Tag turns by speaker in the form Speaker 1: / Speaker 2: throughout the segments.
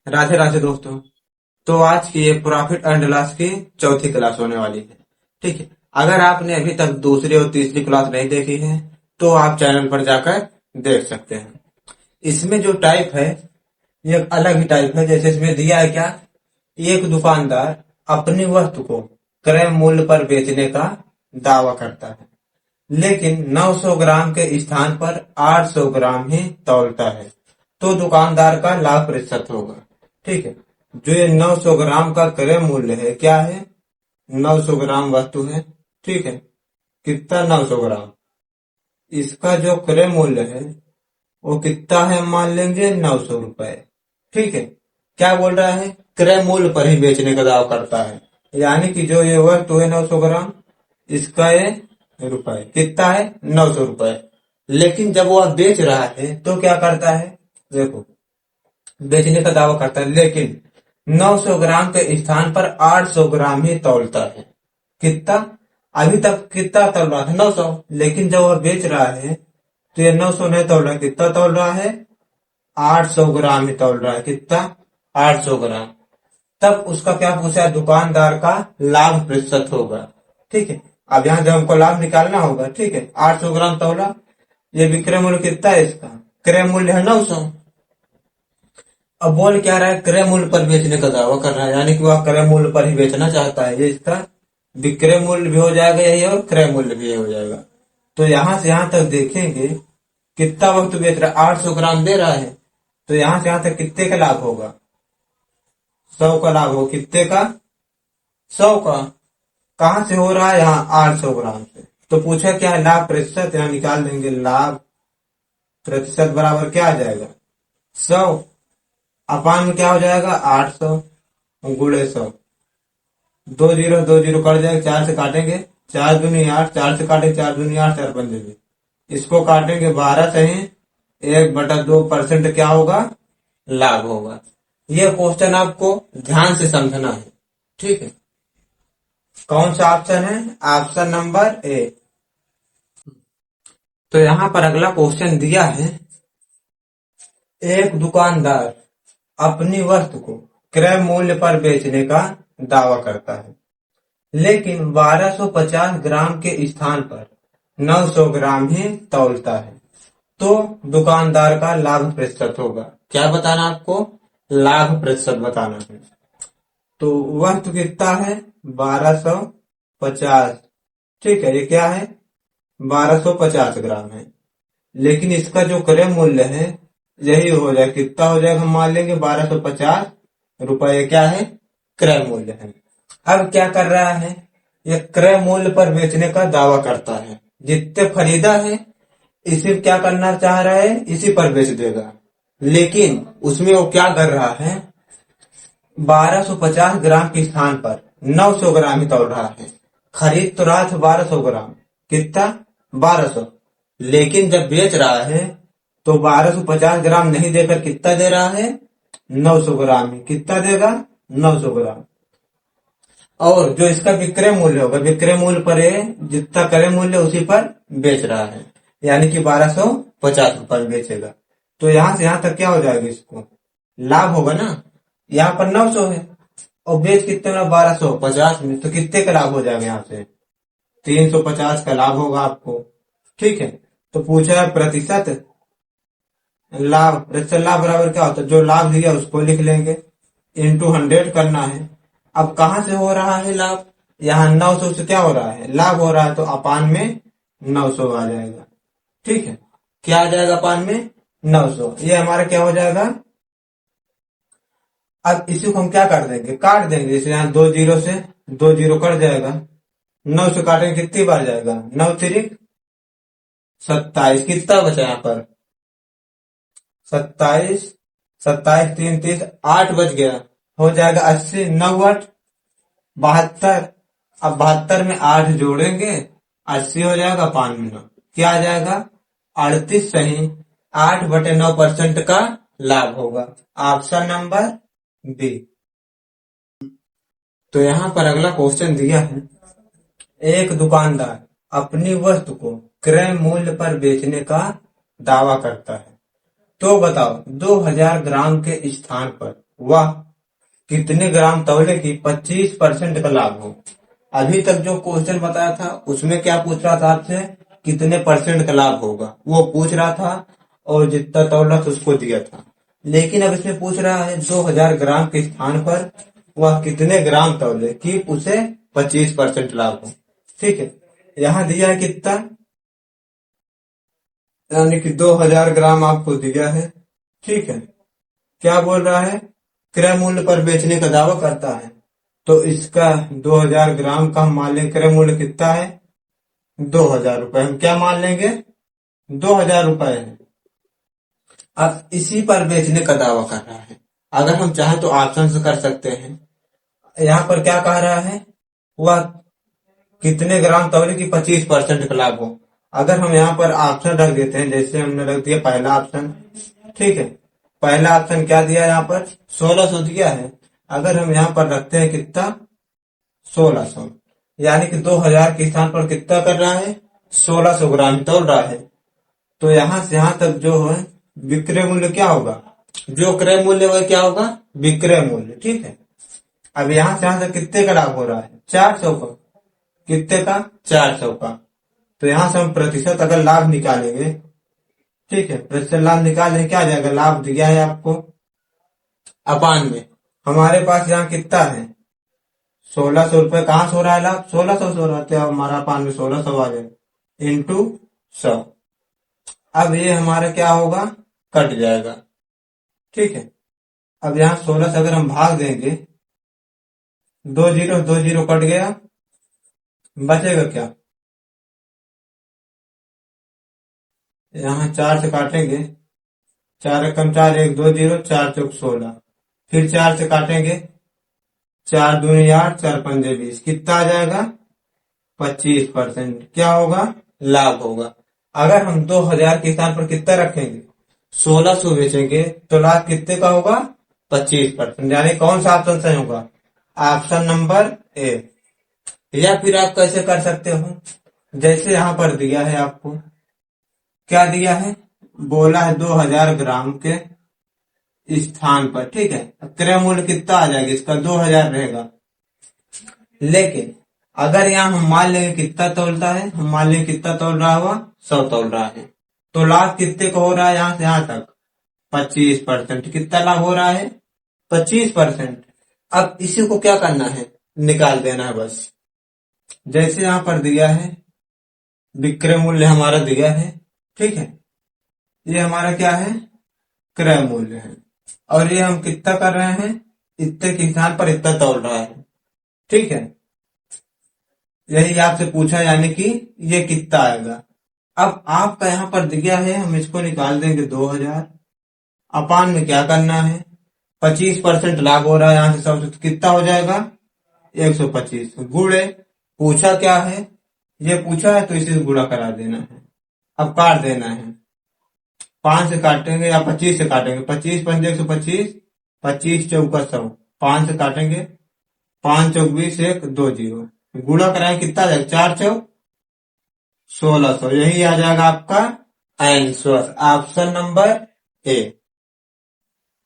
Speaker 1: राधे राधे दोस्तों। तो आज की ये प्रॉफिट एंड लॉस की चौथी क्लास होने वाली है। ठीक है। अगर आपने अभी तक दूसरी और तीसरी क्लास नहीं देखी है तो आप चैनल पर जाकर देख सकते हैं। इसमें जो टाइप है ये एक अलग ही टाइप है। जैसे इसमें दिया है क्या, एक दुकानदार अपनी वस्तु को क्रय मूल्य पर बेचने का दावा करता है, लेकिन 900 ग्राम के स्थान पर 800 ग्राम ही तौलता है, तो दुकानदार का लाभ प्रतिशत होगा। ठीक है। जो ये 900 ग्राम का क्रय मूल्य है, क्या है, 900 ग्राम वस्तु है। ठीक है। कितना, 900 ग्राम। इसका जो क्रय मूल्य है वो कितना है, मान लेंगे 900 रुपए। ठीक है। क्या बोल रहा है, क्रय मूल्य पर ही बेचने का दावा करता है, यानी कि जो ये वस्तु है 900 ग्राम, इसका ये रुपए कितना है, 900 रुपए। लेकिन जब वो बेच रहा है तो क्या करता है, देखो, बेचने का दावा करता है लेकिन 900 ग्राम के स्थान पर 800 ग्राम ही तौलता है। कितना, अभी तक कितना तौल रहा था, 900, लेकिन जब वह बेच रहा है तो ये 900 नहीं तौल रहा है, कितना तौल रहा है, 800 ग्राम ही तौल रहा है। कितना, 800 ग्राम। तब उसका क्या पूछा है, दुकानदार का लाभ प्रतिशत होगा। ठीक है। अब यहाँ जब हमको लाभ निकालना होगा, ठीक है, 800 ग्राम तौला, ये विक्रय मूल्य कितना है, इसका क्रय मूल्य है 900। अब बोल क्या रहा है, क्रय मूल्य पर बेचने का दावा कर रहा है, यानी कि वह क्रय मूल्य पर ही बेचना चाहता है। ये इसका विक्रय मूल्य भी हो जाएगा यही और क्रय मूल्य भी हो जाएगा। तो यहां से यहां तक देखेंगे कितना वस्तु बेच रहा है, 800 ग्राम दे रहा है, तो यहां से यहां तक कितने का लाभ होगा, 100 का लाभ होगा। कितने का, 100 का। कहां से हो रहा है, यहाँ 800 ग्राम से। तो पूछा क्या है, लाभ प्रतिशत, यहाँ निकाल देंगे, लाभ प्रतिशत बराबर क्या आ जाएगा, 100 अपान में क्या हो जाएगा, 800 गुणे 100। 2 जीरो कट जाएगा, 4 से काटेंगे, 4 दूनी 8, 4 से काटेंगे, 4 दूनी 8, 4 पंजे भी, इसको काटेंगे 12 से ही 1/2% क्या होगा, लाभ होगा। यह क्वेश्चन आपको ध्यान से समझना है। ठीक है। कौन सा ऑप्शन है, ऑप्शन नंबर ए। तो यहां पर अगला क्वेश्चन दिया है, एक दुकानदार अपनी वस्तु को क्रय मूल्य पर बेचने का दावा करता है, लेकिन 1250 ग्राम के स्थान पर 900 ग्राम ही तौलता है, तो दुकानदार का लाभ प्रतिशत होगा। क्या बताना आपको, लाभ प्रतिशत बताना है। तो वस्तु कितना है, 1250। ठीक है, ये क्या है, 1250 ग्राम है, लेकिन इसका जो क्रय मूल्य है यही हो जाए, कितना हो जाएगा, हम मान लेंगे 1250 रुपए क्या है, क्रय मूल्य है। अब क्या कर रहा है, ये क्रय मूल्य पर बेचने का दावा करता है, जितने खरीदा है इसे क्या करना चाह रहा है, इसी पर बेच देगा। लेकिन उसमें वो क्या कर रहा है, 1250 ग्राम के स्थान पर 900 ग्राम ही तौल रहा है। खरीद तो रहा था 1200 ग्राम, कितना, 1200, लेकिन जब बेच रहा है तो 1250 ग्राम नहीं देकर कितना दे रहा है, 900 ग्राम ही। कितना देगा, 900 ग्राम। और जो इसका विक्रय मूल्य होगा, विक्रय मूल्य पर जितना क्रय मूल्य उसी पर बेच रहा है, यानी कि 1250 रुपए बेचेगा। तो यहां से यहां तक क्या हो जाएगा, इसको लाभ होगा ना। यहाँ पर 900 है और बेच कितने में, 1250 में, तो कितने का लाभ हो जाएगा, यहाँ से 350 का लाभ होगा आपको। ठीक है। तो पूछा है प्रतिशत लाभ, प्रतिशत लाभ बराबर क्या होता है, जो लाभ दिया उसको लिख लेंगे, इंटू 100 करना है। अब कहां से हो रहा है लाभ, यहाँ 900 से क्या हो रहा है, लाभ हो रहा है, तो अपान में 900 आ जाएगा। ठीक है। क्या आ जाएगा, अपान में 900। ये हमारा क्या हो जाएगा। अब इसी को हम क्या कर देंगे, काट देंगे, जैसे यहाँ 2 जीरो से 2 जीरो कट जाएगा, 9 से काटेंगे कितनी बार जाएगा, 9 तिरिक 27, कितना बचा यहाँ पर, 27, 27 3 30, 8 बच गया, हो जाएगा 80, 9 8 72। अब 72 में 8 जोड़ेंगे, 80 हो जाएगा, 5 में 9 क्या आ जाएगा, 38 सही, 8/9% का लाभ होगा। Option number B. तो यहाँ पर अगला क्वेश्चन दिया है, एक दुकानदार अपनी वस्तु को क्रय मूल्य पर बेचने का दावा करता है, तो बताओ 2000 ग्राम के स्थान पर वह कितने ग्राम तौले की 25% का लाभ हो। अभी तक जो क्वेश्चन बताया था उसमें क्या पूछ रहा था आपसे, कितने परसेंट का लाभ होगा वो पूछ रहा था, और जितना तौला था उसको दिया था। लेकिन अब इसमें पूछ रहा है 2000 ग्राम के स्थान पर वह कितने ग्राम तौले कि उसे 25% लाभ हो। ठीक है, यहाँ दिया है कितना, यानी कि 2000 ग्राम आपको दिया है। ठीक है, क्या बोल रहा है, क्रय मूल्य पर बेचने का दावा करता है। तो इसका 2000 ग्राम का हम मान लेंगे क्रय मूल्य कितना है, 2000 रुपए। हम क्या मान लेंगे, 2000 रुपए है। अब इसी पर बेचने का दावा कर रहा है। अगर हम चाहें तो ऑप्शन से कर सकते हैं। यहाँ पर क्या कह रहा है, वह कितने ग्राम तौले की 25% का लाभ हो। अगर हम यहाँ पर ऑप्शन रख देते हैं, जैसे हमने रख दिया पहला ऑप्शन। ठीक है, पहला ऑप्शन क्या दिया है यहाँ पर, 1600 दिया है। अगर हम यहाँ पर रखते हैं कितना, 1600, यानी कि 2000 के स्थान पर कितना कर रहा है, 1600 ग्राम तोल रहा है। तो यहां से यहां तक जो है विक्रय मूल्य क्या होगा, जो क्रय मूल्य वह क्या होगा, विक्रय मूल्य। ठीक है, अब यहां से यहां तक कितने का लाभ हो रहा है, 400 का। कितने का, 400 का। तो यहां से हम प्रतिशत अगर लाभ निकालेंगे, ठीक है, प्रतिशत लाभ निकालेंगे, क्या आ जाएगा, लाभ दिया है आपको अपान में। हमारे पास यहाँ कितना है, 1600 रुपए। कहां से हो रहा है लाभ, 1600 से हो रहा है, तो हमारा अपान में 1600 आ जाए इंटू 100। अब ये हमारा क्या होगा, कट जाएगा। ठीक है, अब यहाँ 16 से अगर हम भाग देंगे, 2 जीरो कट गया, बचेगा क्या, यहाँ 4 से काटेंगे, 4 एकम 4, 1 2 जीरो, 4 चौक 16, फिर 4 से काटेंगे, 4 दूनी 8, 4 पंजे 20, कितना आ जाएगा, 25% क्या होगा, लाभ होगा। अगर हम 2000 के स्थान पर कितना रखेंगे, 1600 बेचेंगे, तो लाभ कितने का होगा, 25%। यानी कौन सा ऑप्शन सही होगा, ऑप्शन नंबर ए। या फिर आप कैसे कर सकते हो, जैसे यहां पर दिया है आपको, क्या दिया है, बोला है 2000 ग्राम के स्थान पर। ठीक है, क्रय मूल्य कितना आ जाएगा इसका, 2000 रहेगा। लेकिन अगर यहाँ हम मान लेंगे कितना तौलता है, हम मान लेंगे कितना तौल रहा हुआ, 100 तौल रहा है, तो लाभ कितने का हो रहा है, यहाँ से यहाँ तक 25%। कितना लाभ हो रहा है, 25%। अब इसी को क्या करना है, निकाल देना है बस। जैसे यहाँ पर दिया है विक्रय मूल्य हमारा दिया है, ठीक है, ये हमारा क्या है, क्रय मूल्य है, और ये हम कितना कर रहे हैं, इतने के स्थान पर इतना तौल रहा है। ठीक है, यही आपसे पूछा, यानी कि ये कितना आएगा। अब आपका यहाँ पर दिया है, हम इसको निकाल देंगे 2000, अपान में क्या करना है, 25% लाभ हो रहा है, यहाँ से सबसे तो कितना हो जाएगा, 125 गुणे, पूछा क्या है, ये पूछा है तो इसे गुणा करा देना है। अब काट देना है, 5 से काटेंगे या 25 से काटेंगे, 25 पंजे 125, 25 चौका 100, 5 से काटेंगे, 5 चौक 20, 1 2 जीरो, गुणा कराएं कितना आ जाएगा, 4 चौक 1600। यही आ जाएगा आपका आंसर, ऑप्शन नंबर ए।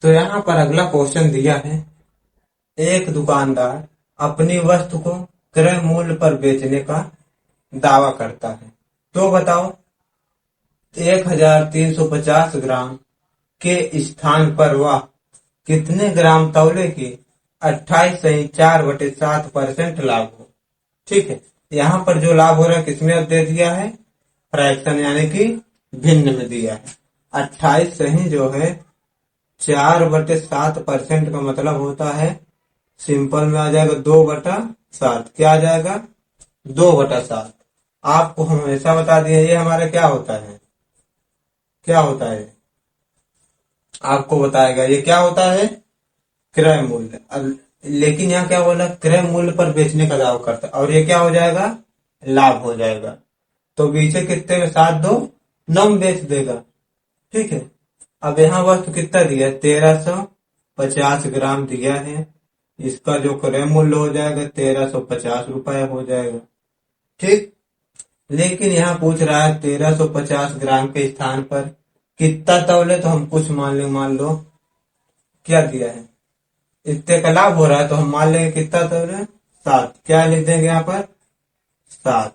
Speaker 1: तो यहाँ पर अगला क्वेश्चन दिया है, एक दुकानदार अपनी वस्तु को क्रय मूल्य पर बेचने का दावा करता है। तो बताओ 1350 ग्राम के स्थान पर वह कितने ग्राम तौले की 28.4/7% लाभ हो। ठीक है, यहाँ पर जो लाभ हो रहा है किसमें दे दिया है, फ्रैक्शन यानी कि भिन्न में दिया है। 28 सही जो है 4/7% का मतलब होता है, सिंपल में आ जाएगा 2/7। क्या आ जाएगा, 2/7। आपको हम ऐसा बता दिए, ये हमारा क्या होता है, क्या होता है, आपको बताएगा ये क्या होता है, क्रय मूल्य। लेकिन यहाँ क्या बोला, क्रय मूल्य पर बेचने का दावा करता है, और ये क्या हो जाएगा, लाभ हो जाएगा। तो पीछे कितने में 7 2 9 बेच देगा। ठीक है, अब यहाँ वस्तु कितना दिया है, 1350 ग्राम दिया है, इसका जो क्रय मूल्य हो जाएगा 1350 रुपए हो जाएगा। ठीक, लेकिन यहाँ पूछ रहा है 1350 ग्राम के स्थान पर कितना तौले, तो हम कुछ मान लो क्या दिया है, इतने का लाभ हो रहा है तो हम मान लेंगे कितना तौल 7। क्या लिख देंगे यहाँ पर 7।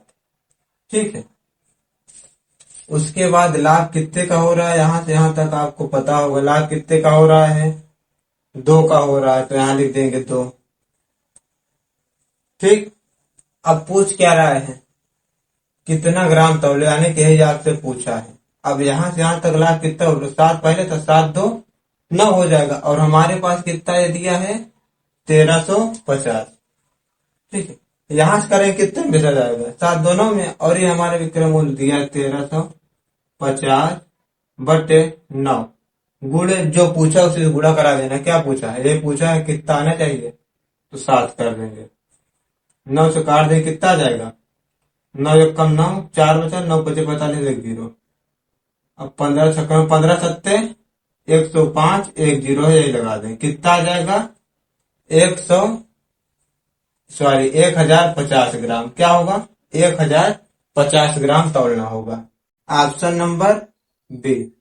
Speaker 1: ठीक है। उसके बाद लाभ कितने का हो रहा है, यहां से यहां तक आपको पता होगा लाभ कितने का हो रहा है, 2 का हो रहा है, तो यहां लिख देंगे 2। ठीक। अब पूछ क्या रहा है, कितना ग्राम तौले, यानी कि यही आपसे पूछा है। अब यहां से यहां तक लाभ कितना हो, 7 पहले था, 7 2 9 हो जाएगा, और हमारे पास कितना ये दिया है 1350। ठीक है। यहां से करें कितने में बेचा जाएगा, 7 दोनों में, और ये हमारे विक्रय मूल्य दिया है 1350 बटे 9। गुणे जो पूछा उसे गुणा करा देना। क्या पूछा है, ये पूछा है कितना आना चाहिए, तो 7 कर देंगे। 9 से काट देंगे, कितना आ जाएगा 9 एक कम 9, 4 बचा, 9 पचे 45 1 0। अब 15 छक्का 15 सत्ते 105 1 0 है, यही लगा दें, कितना आ जाएगा 1050 ग्राम। क्या होगा 1050 ग्राम तौलना होगा। Option number B.